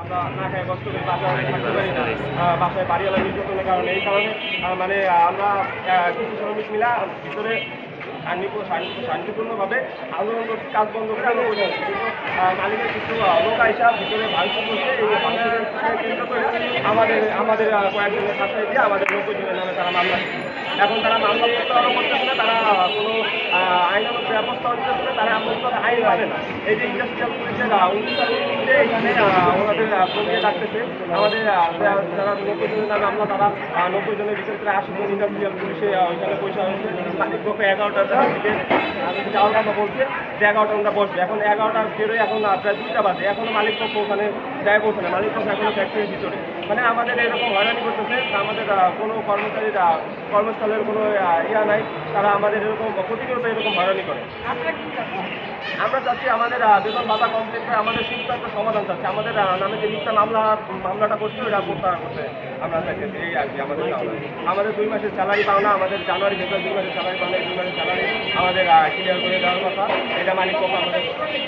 আমরা না খাই কষ্ট করে বাসায় থাকতে পারি না, বাসায় বাড়িওয়ালা নির্যাতনের কারণে। এই কারণে মানে আমরা কিছু শ্রমিক মিলা ভিতরে শান্তিপূর্ণভাবে আন্দোলন করছি, কাজ বন্ধ করে আমরা বসে আছি। কিন্তু মালিকের কিছু লোক আইসা ভিতরে ভাঙচুর করছে। এই ভাঙচুরের কেন্দ্র করে আমাদের কয়েকজনের সাথে দিয়ে আমাদের 90 জনের নামে তারা মামলা দিচ্ছে। এখন তারা মামলা প্রত্যাহারও করতেছে না, তারা কোনো আইনানুগ ব্যবস্থা হচ্ছে না, তারা আমাদের আইন মানে না। এই যে ইন্ডাস্ট্রিয়াল পুলিশের উদ্যোগে এখানে ওনাদের কমিয়ে রাখতেছে। আমাদের যারা 90 জনের নামে মামলা, তারা 90 জনের ভিতর প্রায় 80 জন ইন্ডাস্ট্রিয়াল পুলিশে ওইখানে পয়সা হয়েছে। মালিক পক্ষ 11টার দিকে যাওয়ার কথা বলছে যে 11টা ওরা বসবে। এখন 11টার বেরোয় এখন প্রায় 2টা বাজে, এখনো মালিক পক্ষ ওখানে যায় পৌঁছে না। মালিক পক্ষ এখনো ফ্যাক্টরির ভিতরে, মানে আমাদের এরকম হয়রানি করতেছে। আমাদের কোনো কর্মচারীর কর্মস্থলের কোনো ইয়া নাই, তারা আমাদের এরকম প্রতিনিয়ত এরকম হয়রানি করে। আমরা চাচ্ছি আমাদের বেতন ভাতা কমপ্লিট করে আমাদের সুস্থ একটা সমাধান চাচ্ছি। আমাদের নামে যে মিথ্যা মামলাটা করছে ওটা প্রত্যাহার করতে আমরা চাইছি। এই আর কি আমাদের চাওয়া। আমাদের 2 মাসের স্যালারি পাও না, আমাদের জানুয়ারি ফেব্রুয়ারি 2 মাসের স্যালারি পাও না। এই 2 মাসের স্যালারি আমাদের ক্লিয়ার করে দেওয়ার কথা। এটা মালিক পক্ষ আমাদের